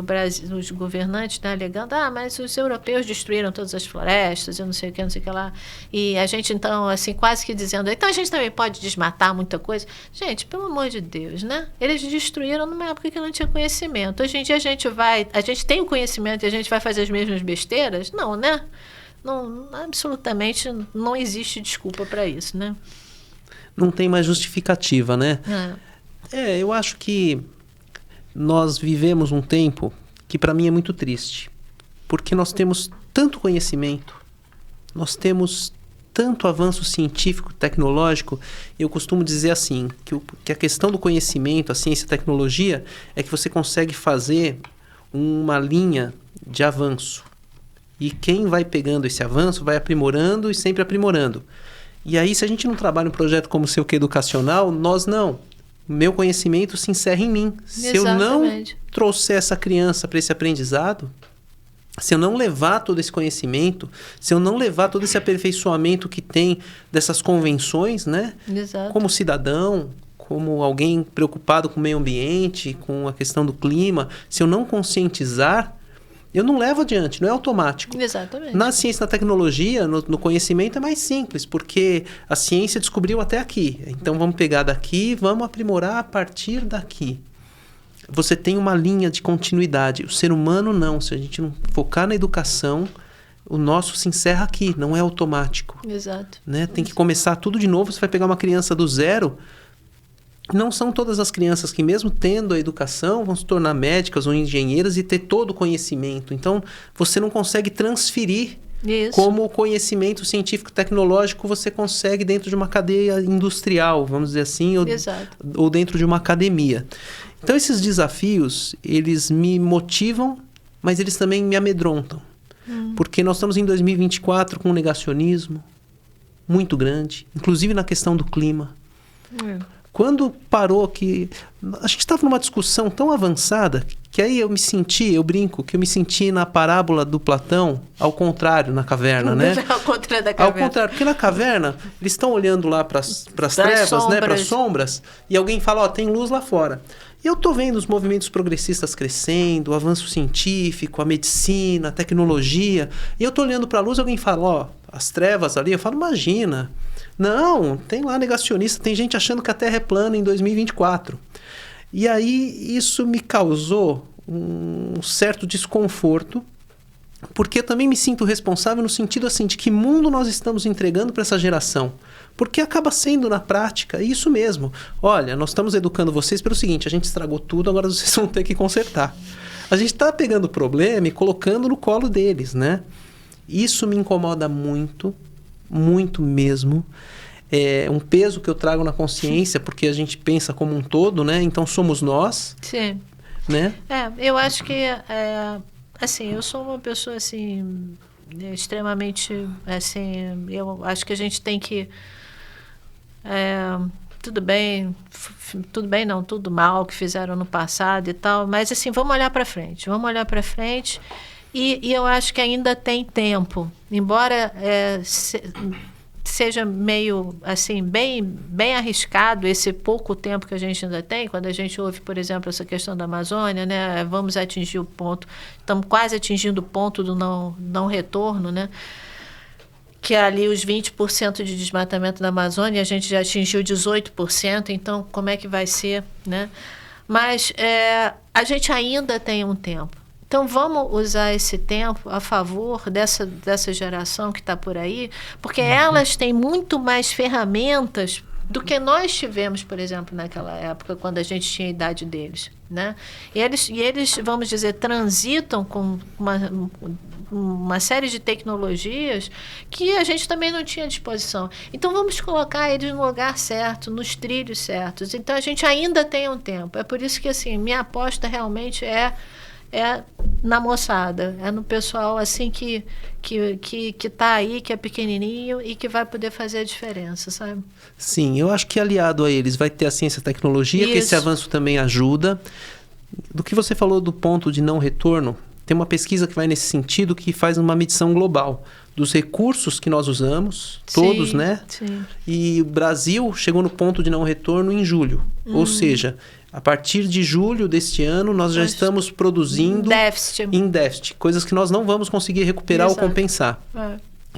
os governantes, né, alegando, mas os europeus destruíram todas as florestas, eu não sei o que lá. E a gente, então, assim, quase que dizendo, então a gente também pode desmatar muita coisa. Gente, pelo amor de Deus, né? Eles destruíram numa época que não tinha conhecimento. Hoje em dia a gente tem o conhecimento e a gente vai fazer as mesmas besteiras? Não, né? Não, absolutamente não existe desculpa para isso, né? Não tem mais justificativa, né? Eu acho que nós vivemos um tempo que para mim é muito triste, porque nós temos tanto conhecimento, nós temos tanto avanço científico, tecnológico. Eu costumo dizer assim, que a questão do conhecimento, a ciência e a tecnologia, é que você consegue fazer uma linha de avanço. E quem vai pegando esse avanço vai aprimorando e sempre aprimorando. E aí, se a gente não trabalha um projeto como o seu que educacional, nós não. Meu conhecimento se encerra em mim. Se eu não trouxer essa criança para esse aprendizado, se eu não levar todo esse conhecimento, se eu não levar todo esse aperfeiçoamento que tem dessas convenções, né? Exato. Como cidadão, como alguém preocupado com o meio ambiente, com a questão do clima, se eu não conscientizar, eu não levo adiante, não é automático. Exatamente. Na ciência e na tecnologia, no conhecimento é mais simples, porque a ciência descobriu até aqui. Então vamos pegar daqui e vamos aprimorar a partir daqui. Você tem uma linha de continuidade. O ser humano não. Se a gente não focar na educação, o nosso se encerra aqui, não é automático. Exato. Né? Tem que começar tudo de novo. Você vai pegar uma criança do zero. Não são todas as crianças que, mesmo tendo a educação, vão se tornar médicas ou engenheiras e ter todo o conhecimento. Então, você não consegue transferir como o conhecimento científico-tecnológico você consegue dentro de uma cadeia industrial, vamos dizer assim, ou dentro de uma academia. Então, esses desafios, eles me motivam, mas eles também me amedrontam. Porque nós estamos em 2024 com um negacionismo muito grande, inclusive na questão do clima. Quando parou que... A gente estava numa discussão tão avançada que aí eu brinco, que eu me senti na parábola do Platão, ao contrário, na caverna, né? Ao contrário da caverna. Ao contrário, porque na caverna, eles estão olhando lá para as trevas, né? Para as sombras, e alguém fala, tem luz lá fora. E eu tô vendo os movimentos progressistas crescendo, o avanço científico, a medicina, a tecnologia, e eu tô olhando para a luz e alguém fala, as trevas ali, eu falo, imagina... Não, tem lá negacionista, tem gente achando que a Terra é plana em 2024. E aí isso me causou um certo desconforto, porque eu também me sinto responsável no sentido assim, de que mundo nós estamos entregando para essa geração. Porque acaba sendo, na prática, isso mesmo. Olha, nós estamos educando vocês pelo seguinte, a gente estragou tudo, agora vocês vão ter que consertar. A gente está pegando o problema e colocando no colo deles, né? Isso me incomoda muito, muito mesmo. É um peso que eu trago na consciência, porque a gente pensa como um todo, né? Então somos nós. Sim. Né? Eu acho que, assim, eu sou uma pessoa, assim, extremamente, assim, eu acho que a gente tem que, tudo bem não, tudo mal que fizeram no passado e tal, mas, assim, vamos olhar para frente, e eu acho que ainda tem tempo, embora seja meio, assim, bem arriscado esse pouco tempo que a gente ainda tem, quando a gente ouve, por exemplo, essa questão da Amazônia, né? Vamos atingir o ponto, estamos quase atingindo o ponto do não retorno, né? Que é ali os 20% de desmatamento da Amazônia, a gente já atingiu 18%, então como é que vai ser, né? Mas a gente ainda tem um tempo. Então, vamos usar esse tempo a favor dessa geração que está por aí, porque elas têm muito mais ferramentas do que nós tivemos, por exemplo, naquela época, quando a gente tinha a idade deles, né? E eles, vamos dizer, transitam com uma série de tecnologias que a gente também não tinha à disposição. Então, vamos colocar eles no lugar certo, nos trilhos certos. Então, a gente ainda tem um tempo. É por isso que, assim, minha aposta realmente é na moçada, é no pessoal assim que tá aí, que é pequenininho e que vai poder fazer a diferença, sabe? Sim, eu acho que aliado a eles vai ter a ciência e a tecnologia, que esse avanço também ajuda. Do que você falou do ponto de não retorno, tem uma pesquisa que vai nesse sentido, que faz uma medição global dos recursos que nós usamos, todos, né? Sim. E o Brasil chegou no ponto de não retorno em julho, ou seja... A partir de julho deste ano, nós já estamos produzindo em déficit, coisas que nós não vamos conseguir recuperar ou compensar.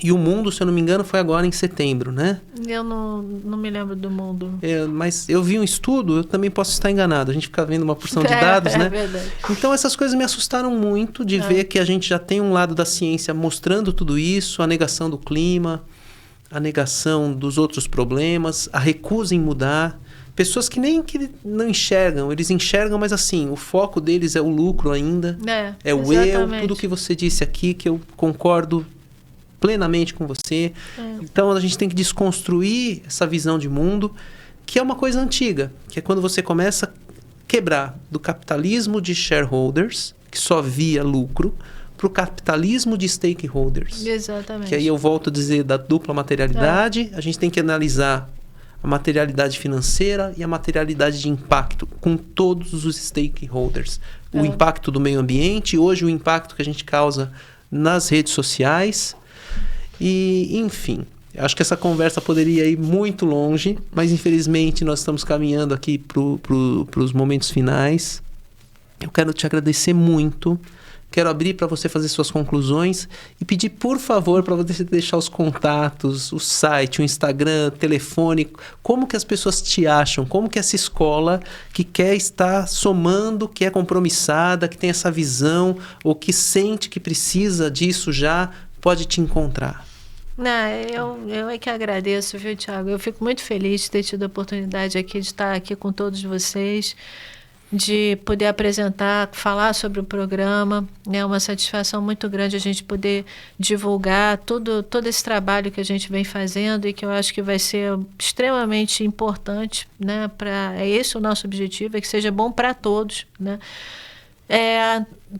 E o mundo, se eu não me engano, foi agora em setembro, né? Eu não me lembro do mundo. Mas eu vi um estudo, eu também posso estar enganado. A gente fica vendo uma porção de dados, né? Verdade. Então, essas coisas me assustaram muito de ver que a gente já tem um lado da ciência mostrando tudo isso, a negação do clima, a negação dos outros problemas, a recusa em mudar. Pessoas que não enxergam, eles enxergam, mas assim, o foco deles é o lucro ainda, é o eu, tudo que você disse aqui, que eu concordo plenamente com você. Então, a gente tem que desconstruir essa visão de mundo, que é uma coisa antiga, que é quando você começa a quebrar do capitalismo de shareholders, que só via lucro, para o capitalismo de stakeholders. Exatamente. Que aí eu volto a dizer da dupla materialidade, a gente tem que analisar a materialidade financeira e a materialidade de impacto com todos os stakeholders. O impacto do meio ambiente, hoje o impacto que a gente causa nas redes sociais e, enfim, acho que essa conversa poderia ir muito longe, mas infelizmente nós estamos caminhando aqui para os momentos finais. Eu quero te agradecer muito. Quero abrir para você fazer suas conclusões e pedir, por favor, para você deixar os contatos, o site, o Instagram, o telefone, como que as pessoas te acham, como que essa escola que quer estar somando, que é compromissada, que tem essa visão ou que sente que precisa disso já, pode te encontrar. Eu é que agradeço, viu, Thiago? Eu fico muito feliz de ter tido a oportunidade aqui de estar aqui com todos vocês, de poder apresentar, falar sobre o programa. É uma satisfação muito grande a gente poder divulgar todo esse trabalho que a gente vem fazendo e que eu acho que vai ser extremamente importante, né? É esse o nosso objetivo, é que seja bom para todos, né?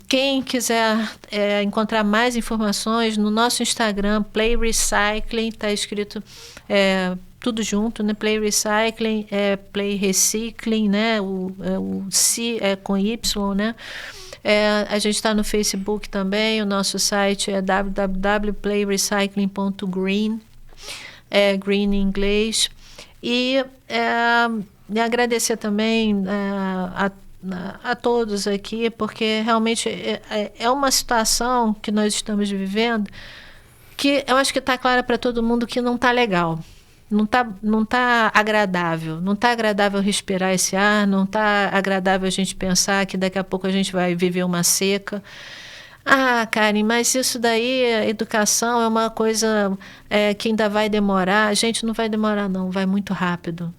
Quem quiser encontrar mais informações no nosso Instagram, Play Recycling, está escrito tudo junto, né? Play Recycling, Play Recycling, né? O C é com Y, né? A gente está no Facebook também, o nosso site é www.playrecycling.green, green em inglês. E agradecer também a todos aqui, porque realmente é uma situação que nós estamos vivendo que eu acho que está clara para todo mundo que não está legal. Não tá agradável. Não está agradável respirar esse ar, não está agradável a gente pensar que daqui a pouco a gente vai viver uma seca. Karen, mas isso daí, educação é uma coisa que ainda vai demorar. A gente não vai demorar, não, vai muito rápido.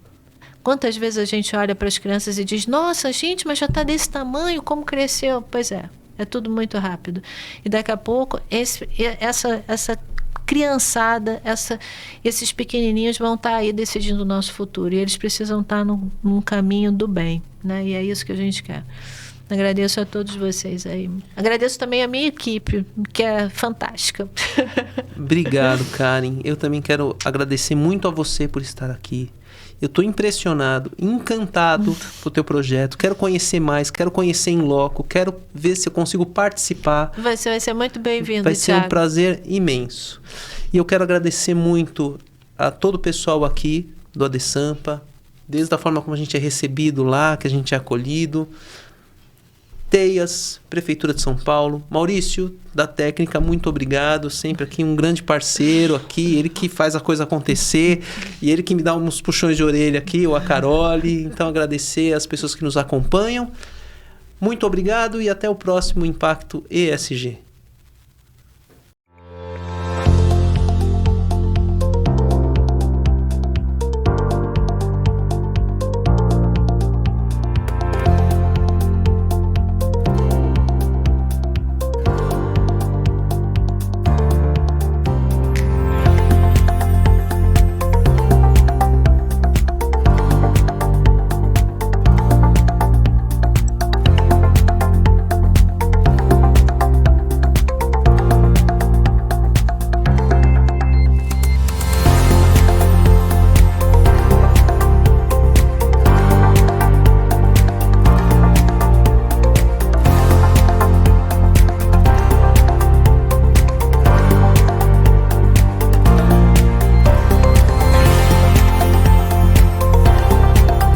Quantas vezes a gente olha para as crianças e diz, nossa, gente, mas já está desse tamanho, como cresceu? Pois é tudo muito rápido. E daqui a pouco, essa criançada, esses pequenininhos vão estar aí decidindo o nosso futuro. E eles precisam estar num caminho do bem, né? E é isso que a gente quer. Agradeço a todos vocês aí. Agradeço também a minha equipe, que é fantástica. Obrigado, Karen. Eu também quero agradecer muito a você por estar aqui. Eu estou impressionado, encantado com o teu projeto. Quero conhecer mais, quero conhecer em loco, quero ver se eu consigo participar. Vai ser muito bem-vindo, Vai ser Thiago. um prazer imenso. E eu quero agradecer muito a todo o pessoal aqui do ADESAMPA, desde a forma como a gente é recebido lá, que a gente é acolhido. Teias, Prefeitura de São Paulo, Maurício, da técnica, muito obrigado, sempre aqui um grande parceiro aqui, ele que faz a coisa acontecer e ele que me dá uns puxões de orelha aqui, ou a Carole, então agradecer às pessoas que nos acompanham, muito obrigado e até o próximo Impacto ESG.